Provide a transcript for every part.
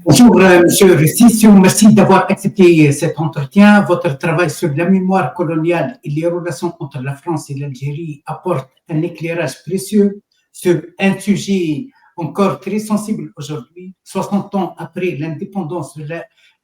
Bonjour, Monsieur Russisio. Merci d'avoir accepté cet entretien. Votre travail sur la mémoire coloniale et les relations entre la France et l'Algérie apporte un éclairage précieux sur un sujet encore très sensible aujourd'hui. 60 ans après l'indépendance de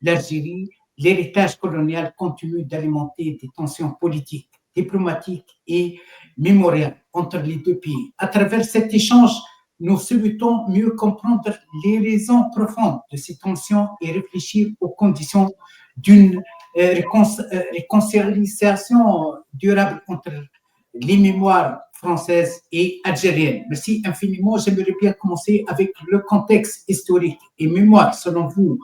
l'Algérie, l'héritage colonial continue d'alimenter des tensions politiques, diplomatiques et mémoriales entre les deux pays. À travers cet échange, nous souhaitons mieux comprendre les raisons profondes de ces tensions et réfléchir aux conditions d'une réconciliation durable entre les mémoires françaises et algériennes. Merci infiniment. J'aimerais bien commencer avec le contexte historique et mémoire. Selon vous,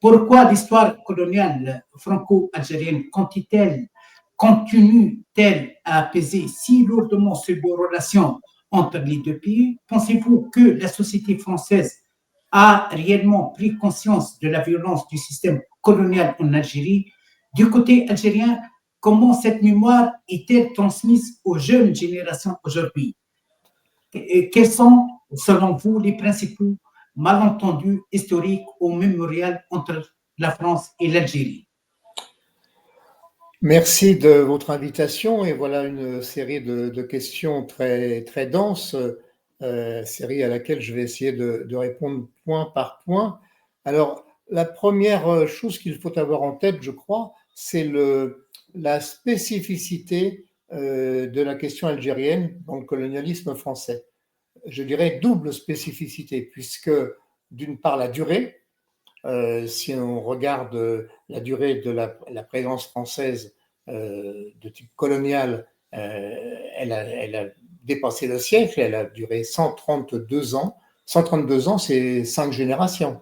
pourquoi l'histoire coloniale franco-algérienne continue-t-elle à peser si lourdement sur les relations entre les deux pays? Pensez-vous que la société française a réellement pris conscience de la violence du système colonial en Algérie? Du côté algérien, comment cette mémoire est-elle transmise aux jeunes générations aujourd'hui? Quels sont, selon vous, les principaux malentendus historiques ou mémoriels entre la France et l'Algérie? Merci de votre invitation et voilà une série de questions très, très denses, série à laquelle je vais essayer de répondre point par point. Alors, la première chose qu'il faut avoir en tête, je crois, c'est la spécificité de la question algérienne dans le colonialisme français. Je dirais double spécificité, puisque d'une part la durée, si on regarde la durée de la présence française de type colonial, elle a dépassé le siècle, elle a duré 132 ans. 132 ans, c'est 5 générations.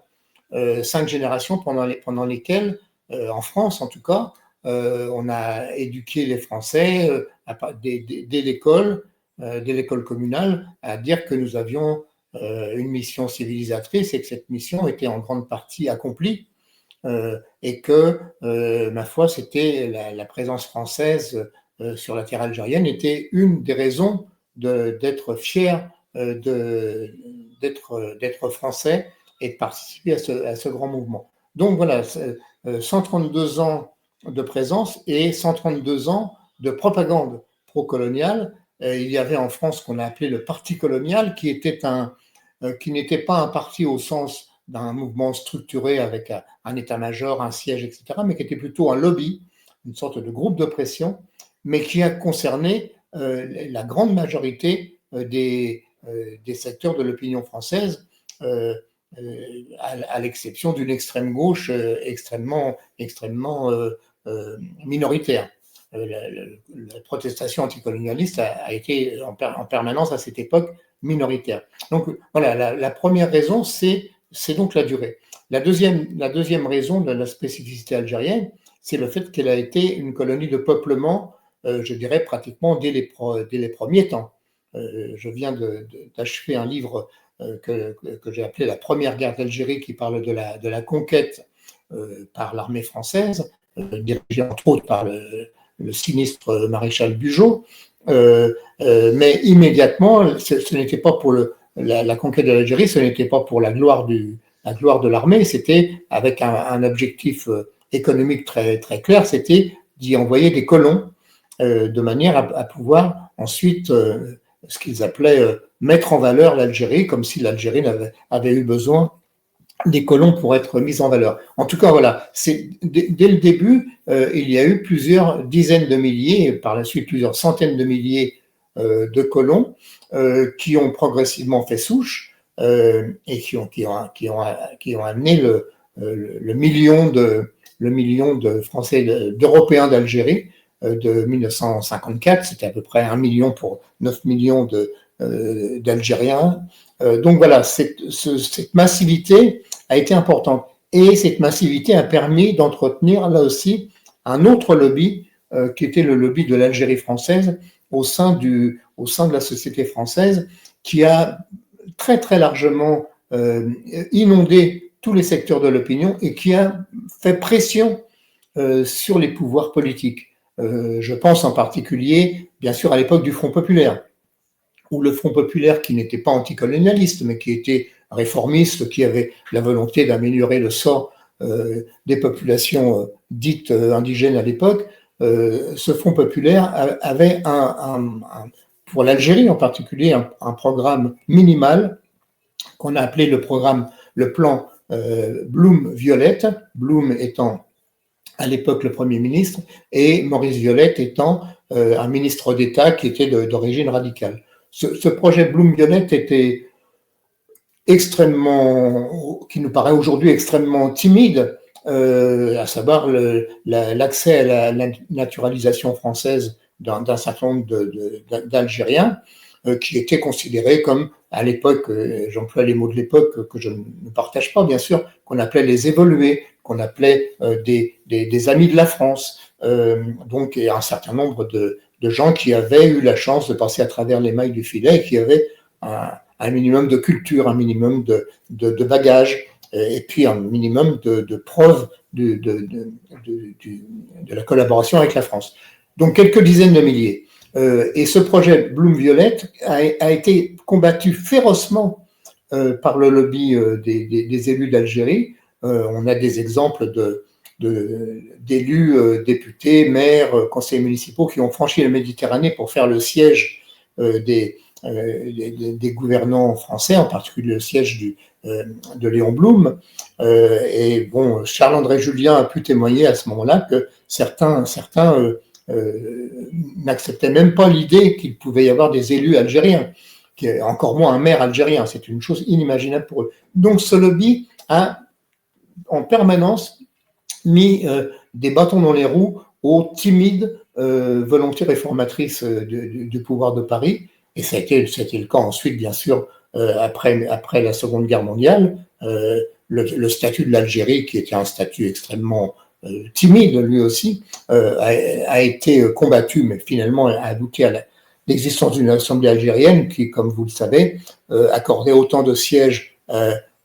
5 générations pendant lesquelles, en France en tout cas, on a éduqué les Français dès l'école communale, à dire que nous avions une mission civilisatrice et que cette mission était en grande partie accomplie et que, ma foi, c'était la présence française sur la terre algérienne était une des raisons d'être fier d'être français et de participer à ce grand mouvement. Donc voilà, 132 ans de présence et 132 ans de propagande pro-coloniale. Il y avait en France ce qu'on a appelé le Parti colonial, qui n'était pas un parti au sens d'un mouvement structuré avec un état-major, un siège, etc., mais qui était plutôt un lobby, une sorte de groupe de pression, mais qui a concerné la grande majorité des secteurs de l'opinion française, à l'exception d'une extrême gauche extrêmement minoritaire. La protestation anticolonialiste a été en permanence à cette époque minoritaire. Donc voilà, la première raison, c'est donc la durée. La deuxième raison de la spécificité algérienne, c'est le fait qu'elle a été une colonie de peuplement, je dirais pratiquement dès les premiers temps. Je viens d'achever un livre que j'ai appelé La première guerre d'Algérie, qui parle de la conquête par l'armée française, dirigée entre autres par le sinistre maréchal Bugeaud. Mais immédiatement, ce n'était pas pour la conquête de l'Algérie, ce n'était pas pour la gloire de l'armée, c'était avec un objectif économique très, très clair, c'était d'y envoyer des colons de manière à pouvoir ensuite, ce qu'ils appelaient mettre en valeur l'Algérie, comme si l'Algérie avait eu besoin des colons pour être mis en valeur. En tout cas, voilà, dès le début, il y a eu plusieurs dizaines de milliers, et par la suite plusieurs centaines de milliers de colons qui ont progressivement fait souche et qui ont amené le million de Français, d'Européens d'Algérie de 1954. C'était à peu près 1 million pour 9 millions d'Algériens. Donc voilà, cette massivité a été importante. Et cette massivité a permis d'entretenir là aussi un autre lobby qui était le lobby de l'Algérie française au sein de la société française, qui a très très largement inondé tous les secteurs de l'opinion et qui a fait pression sur les pouvoirs politiques. Je pense en particulier, bien sûr, à l'époque du Front populaire, où le Front populaire, qui n'était pas anticolonialiste, mais qui était réformiste qui avait la volonté d'améliorer le sort des populations dites indigènes à l'époque. Ce Front populaire avait pour l'Algérie en particulier un programme minimal qu'on a appelé le plan Blum-Violette, Blum étant à l'époque le Premier ministre et Maurice Violette étant un ministre d'État qui était d'origine radicale. Ce projet Blum-Violette était qui nous paraît aujourd'hui extrêmement timide, à savoir l'accès à la naturalisation française d'un certain nombre d'Algériens qui étaient considérés comme, à l'époque, j'emploie les mots de l'époque que je ne partage pas, bien sûr, qu'on appelait les évolués, qu'on appelait des amis de la France. Donc, il y a un certain nombre de gens qui avaient eu la chance de passer à travers les mailles du filet et qui avaient un minimum de culture, un minimum de bagages, et puis un minimum de preuves de la collaboration avec la France. Donc, quelques dizaines de milliers. Et ce projet Blum-Violette a été combattu férocement par le lobby des élus d'Algérie. On a des exemples d'élus, députés, maires, conseillers municipaux qui ont franchi la Méditerranée pour faire le siège des gouvernants français, en particulier le siège de Léon Blum. Et bon, Charles-André Julien a pu témoigner à ce moment-là que certains n'acceptaient même pas l'idée qu'il pouvait y avoir des élus algériens, encore moins un maire algérien. C'est une chose inimaginable pour eux. Donc ce lobby a en permanence mis des bâtons dans les roues aux timides volontés réformatrices du pouvoir de Paris. Et c'était le cas ensuite, bien sûr, après la Seconde Guerre mondiale. Le statut de l'Algérie, qui était un statut extrêmement timide lui aussi, a été combattu, mais finalement a abouti à l'existence d'une assemblée algérienne qui, comme vous le savez, accordait autant de sièges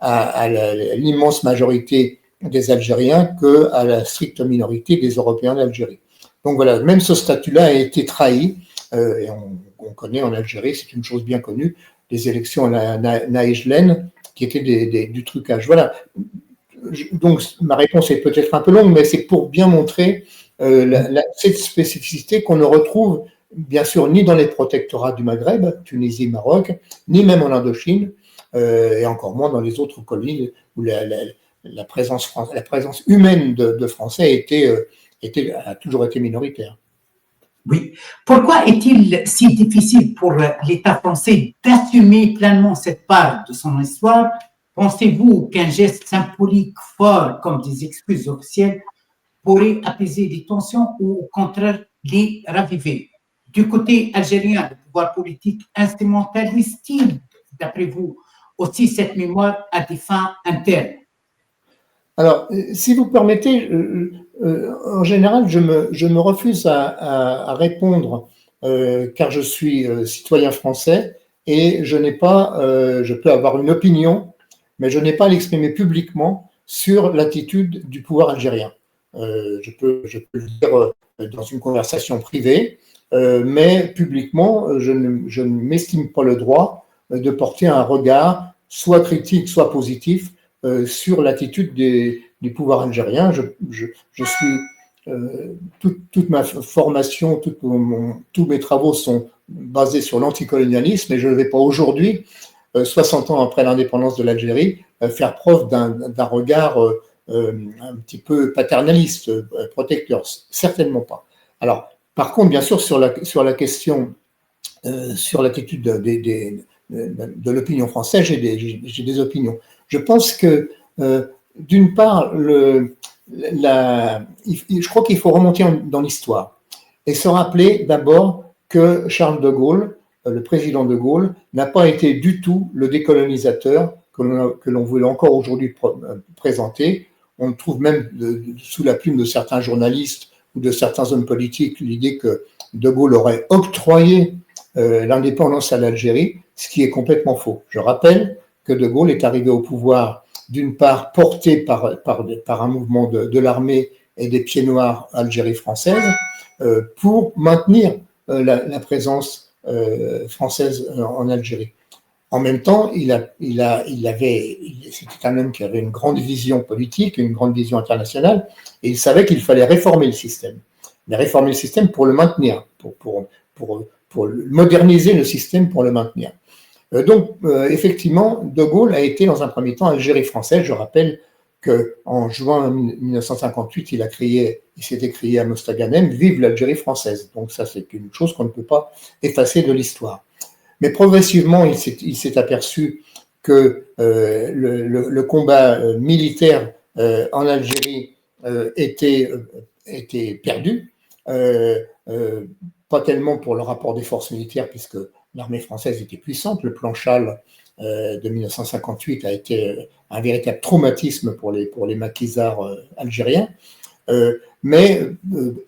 à l'immense majorité des Algériens qu'à la stricte minorité des Européens d'Algérie. Donc voilà, même ce statut-là a été trahi, et on connaît en Algérie, c'est une chose bien connue, les élections à Naïjlen, qui étaient du trucage. Voilà. Donc, ma réponse est peut-être un peu longue, mais c'est pour bien montrer cette spécificité qu'on ne retrouve, bien sûr, ni dans les protectorats du Maghreb, Tunisie, Maroc, ni même en Indochine, et encore moins dans les autres colonies où la présence humaine de Français a toujours été minoritaire. Oui. Pourquoi est-il si difficile pour l'État français d'assumer pleinement cette part de son histoire? Pensez-vous qu'un geste symbolique fort comme des excuses officielles pourrait apaiser les tensions ou au contraire les raviver? Du côté algérien, le pouvoir politique instrumentalise-t-il, d'après vous, aussi cette mémoire à des fins internes? Alors, si vous permettez, en général, je me refuse à répondre car je suis citoyen français et je peux avoir une opinion, mais je n'ai pas à l'exprimer publiquement sur l'attitude du pouvoir algérien. Je peux le dire dans une conversation privée, mais publiquement, je ne m'estime pas le droit de porter un regard soit critique, soit positif sur l'attitude du pouvoir algérien. Je suis toute ma formation, tous mes travaux sont basés sur l'anticolonialisme et je ne vais pas aujourd'hui, 60 ans après l'indépendance de l'Algérie, faire preuve d'un regard un petit peu paternaliste, protecteur. Certainement pas. Alors, par contre, bien sûr, sur la question, sur l'attitude de l'opinion française, j'ai des opinions. Je pense que, d'une part, je crois qu'il faut remonter dans l'histoire et se rappeler d'abord que Charles de Gaulle, le président de Gaulle, n'a pas été du tout le décolonisateur que l'on veut encore aujourd'hui présenter. On trouve même sous la plume de certains journalistes ou de certains hommes politiques l'idée que de Gaulle aurait octroyé l'indépendance à l'Algérie, ce qui est complètement faux. Je rappelle que de Gaulle est arrivé au pouvoir d'une part porté par un mouvement de l'armée et des pieds noirs Algérie française pour maintenir la présence française en Algérie. En même temps, c'était un homme qui avait une grande vision politique, une grande vision internationale, et il savait qu'il fallait réformer le système. Mais réformer le système pour le maintenir, pour moderniser le système pour le maintenir. Donc, effectivement, De Gaulle a été dans un premier temps Algérie française. Je rappelle qu'en juin 1958, il s'est écrié à Mostaganem, vive l'Algérie française. Donc ça, c'est une chose qu'on ne peut pas effacer de l'histoire. Mais progressivement, il s'est aperçu que le combat militaire en Algérie était perdu, pas tellement pour le rapport des forces militaires, puisque l'armée française était puissante. Le plan Châle de 1958 a été un véritable traumatisme pour les maquisards algériens. Mais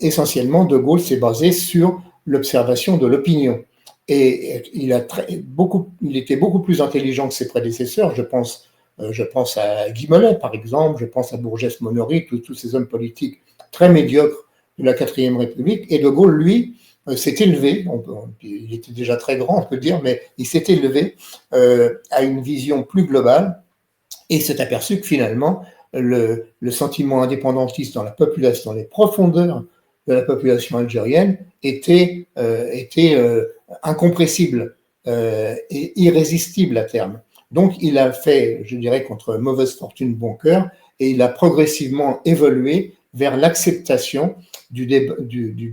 essentiellement, De Gaulle s'est basé sur l'observation de l'opinion. Et il était beaucoup plus intelligent que ses prédécesseurs. Je pense à Guy Mollet, par exemple, je pense à Bourges-Monory, tous ces hommes politiques très médiocres de la 4e République. Et De Gaulle, lui, s'est élevé, il était déjà très grand, on peut dire, mais il s'est élevé à une vision plus globale et s'est aperçu que finalement, le sentiment indépendantiste dans la population, dans les profondeurs de la population algérienne, était incompressible et irrésistible à terme. Donc, il a fait, je dirais, contre mauvaise fortune, bon cœur, et il a progressivement évolué vers l'acceptation du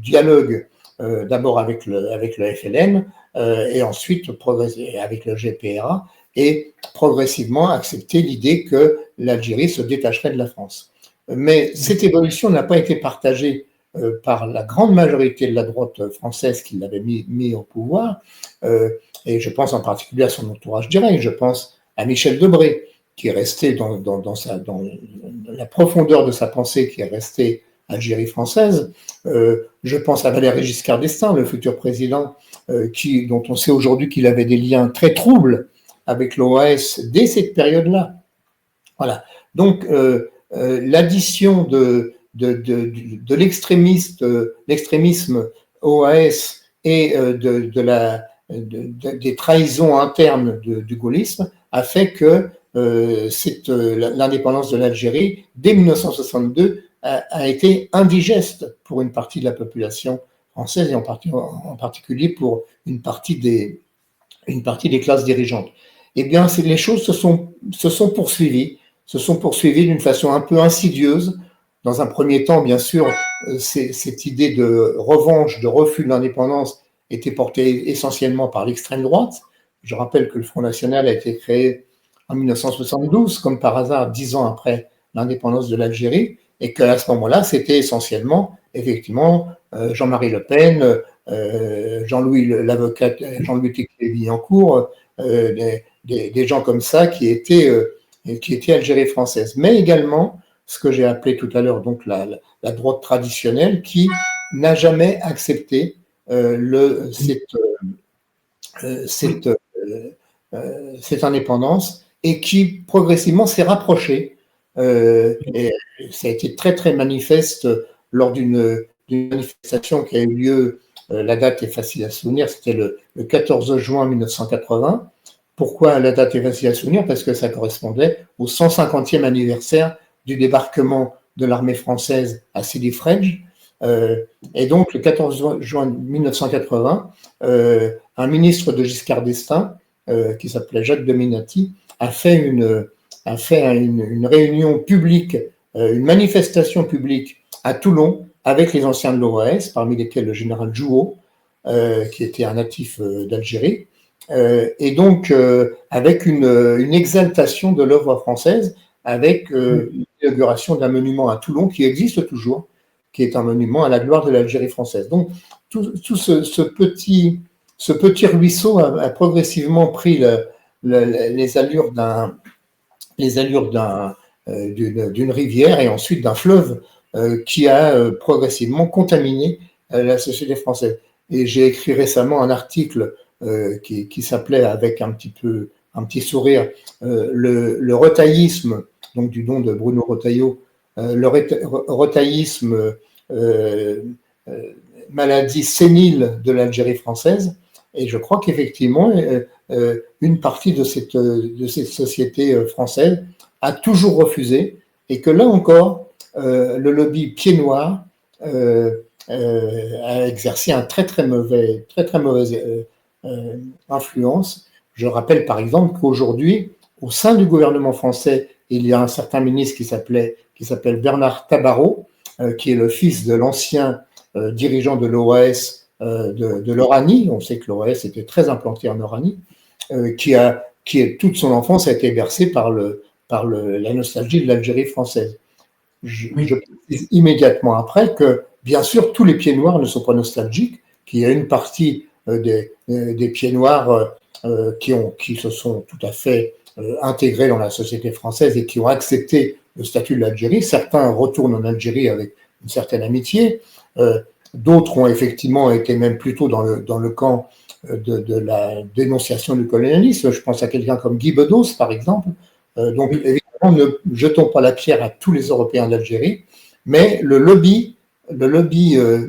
dialogue, d'abord avec le FLN, et ensuite avec le GPRA, et progressivement accepter l'idée que l'Algérie se détacherait de la France. Mais cette évolution n'a pas été partagée par la grande majorité de la droite française qui l'avait mis au pouvoir, et je pense en particulier à son entourage direct, je pense à Michel Debré, qui est resté dans la profondeur de sa pensée, qui est resté Algérie française. Je pense à Valéry Giscard d'Estaing, le futur président, dont on sait aujourd'hui qu'il avait des liens très troubles avec l'OAS dès cette période-là. Voilà. Donc, l'addition de l'extrémisme OAS et des trahisons internes du gaullisme a fait que l'indépendance de l'Algérie, dès 1962, a été indigeste pour une partie de la population française et en particulier pour une partie des classes dirigeantes. Eh bien, les choses se sont poursuivies d'une façon un peu insidieuse. Dans un premier temps, bien sûr, cette idée de revanche, de refus de l'indépendance était portée essentiellement par l'extrême droite. Je rappelle que le Front National a été créé en 1972, comme par hasard, 10 ans après l'indépendance de l'Algérie, et qu'à ce moment-là, c'était essentiellement, effectivement, Jean-Marie Le Pen, l'avocat Jean-Louis Ticle-Billancourt, des gens comme ça qui étaient Algérie française, mais également ce que j'ai appelé tout à l'heure donc la droite traditionnelle qui n'a jamais accepté cette indépendance et qui progressivement s'est rapprochée. Et ça a été très très manifeste lors d'une manifestation qui a eu lieu, la date est facile à se souvenir, c'était le 14 juin 1980. Pourquoi la date est facile à se souvenir? Parce que ça correspondait au 150e anniversaire du débarquement de l'armée française à Sidi Fredj. Et donc, le 14 juin 1980, un ministre de Giscard d'Estaing, qui s'appelait Jacques Dominati, a fait une réunion publique, une manifestation publique à Toulon avec les anciens de l'OAS, parmi lesquels le général Jouot, qui était un natif d'Algérie, et donc avec une exaltation de l'œuvre française, avec l'inauguration d'un monument à Toulon qui existe toujours, qui est un monument à la gloire de l'Algérie française. Donc tout ce petit ruisseau a progressivement pris les allures d'une rivière et ensuite d'un fleuve qui a progressivement contaminé la société française. Et j'ai écrit récemment un article qui s'appelait, avec un petit sourire, le retaillisme, donc du nom de Bruno Retailleau, le retaillisme, maladie sénile de l'Algérie française, Et je crois qu'effectivement, une partie de cette société française a toujours refusé, et que là encore, le lobby pied noir a exercé un très mauvaise influence. Je rappelle par exemple qu'aujourd'hui, au sein du gouvernement français, il y a un certain ministre qui s'appelle Bernard Tabarot, qui est le fils de l'ancien dirigeant de l'OAS de l'Oranie. On sait que l'OAS était très implanté en Oranie, toute son enfance a été bercée par la nostalgie de l'Algérie française. Je précise immédiatement après que, bien sûr, tous les pieds noirs ne sont pas nostalgiques, qu'il y a une partie des pieds noirs qui se sont tout à fait intégrés dans la société française et qui ont accepté le statut de l'Algérie. Certains retournent en Algérie avec une certaine amitié. D'autres ont effectivement été même plutôt dans le camp de la dénonciation du colonialisme. Je pense à quelqu'un comme Guy Bedos, par exemple. Donc, évidemment, ne jetons pas la pierre à tous les Européens d'Algérie, mais le lobby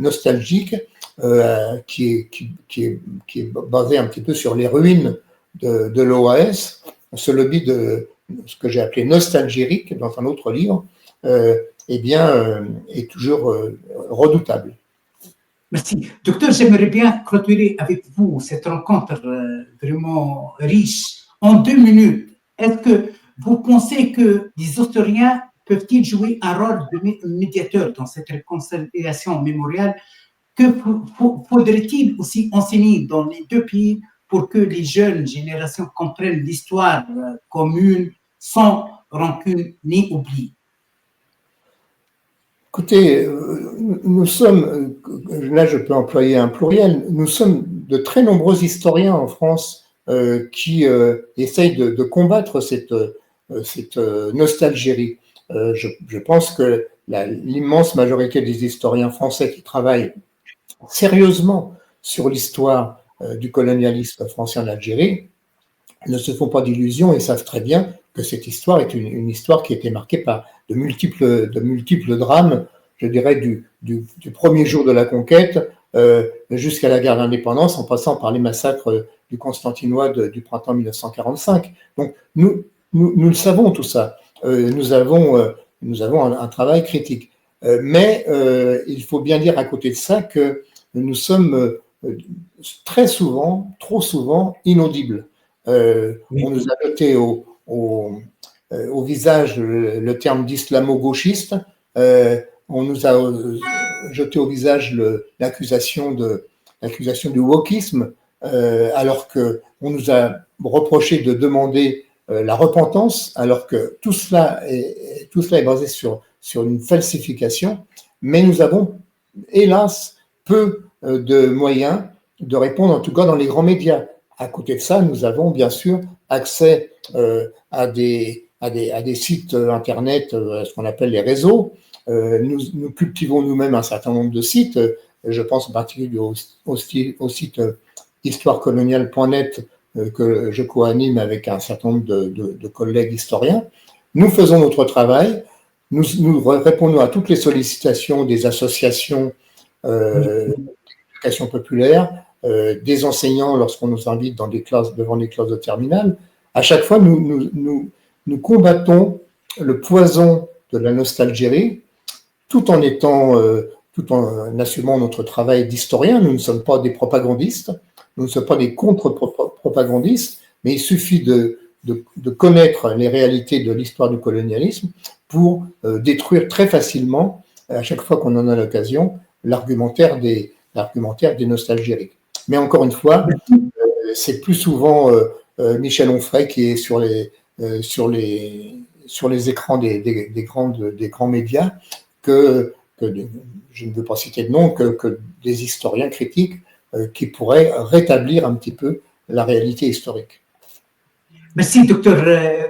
nostalgique qui est basé un petit peu sur les ruines de l'OAS, ce lobby de ce que j'ai appelé nostalgérique dans un autre livre, est toujours redoutable. Merci. Docteur, j'aimerais bien clôturer avec vous cette rencontre vraiment riche en 2 minutes. Est-ce que vous pensez que les historiens peuvent-ils jouer un rôle de médiateur dans cette réconciliation mémoriale? Que faudrait-il aussi enseigner dans les 2 pays pour que les jeunes générations comprennent l'histoire commune sans rancune ni oubli? Écoutez, nous sommes, là je peux employer un pluriel, nous sommes de très nombreux historiens en France qui essayent de combattre cette nostalgie. Je pense que l'immense majorité des historiens français qui travaillent sérieusement sur l'histoire du colonialisme français en Algérie ne se font pas d'illusions et savent très bien que cette histoire est une histoire qui a été marquée par de multiples drames, je dirais du premier jour de la conquête jusqu'à la guerre d'indépendance, en passant par les massacres du Constantinois du printemps 1945. Donc nous le savons tout ça. Nous avons un travail critique. Mais il faut bien dire à côté de ça que nous sommes très souvent, trop souvent, inaudibles. On nous a jeté au visage le terme d'islamo-gauchiste, on nous a jeté au visage l'accusation du wokisme, alors qu'on nous a reproché de demander la repentance, alors que tout cela est basé sur une falsification, mais nous avons, hélas, peu de moyens de répondre, en tout cas dans les grands médias. À côté de ça, nous avons bien sûr accès à des sites internet, ce qu'on appelle les réseaux. Nous cultivons nous-mêmes un certain nombre de sites. Je pense en particulier au site histoirecoloniale.net que je co-anime avec un certain nombre de collègues historiens. Nous faisons notre travail. Nous répondons à toutes les sollicitations des associations d'éducation populaire, des enseignants lorsqu'on nous invite devant des classes de terminale. À chaque fois, nous combattons le poison de la nostalgie, tout en assumant notre travail d'historien. Nous ne sommes pas des propagandistes, nous ne sommes pas des contre-propagandistes, mais il suffit de connaître les réalités de l'histoire du colonialisme pour détruire très facilement, à chaque fois qu'on en a l'occasion, l'argumentaire des nostalgiques. Mais encore une fois, c'est plus souvent Michel Onfray qui est sur les écrans des grands médias que je ne veux pas citer de nom, que des historiens critiques qui pourraient rétablir un petit peu la réalité historique. Merci, docteur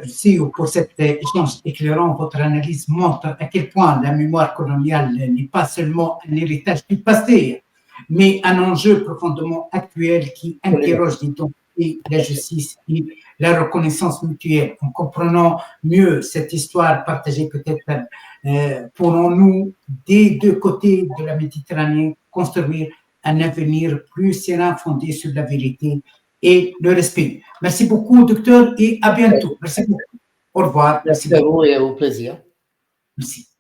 Siou, pour cet échange éclairant. Votre analyse montre à quel point la mémoire coloniale n'est pas seulement un héritage du passé, mais un enjeu profondément actuel qui interroge l'identité, la justice et la reconnaissance mutuelle. En comprenant mieux cette histoire partagée, peut-être pourrons-nous, des 2 côtés de la Méditerranée, construire un avenir plus serein fondé sur la vérité et le respect. Merci beaucoup, docteur, et à bientôt. Merci beaucoup. Au revoir. Merci à vous et au plaisir. Merci.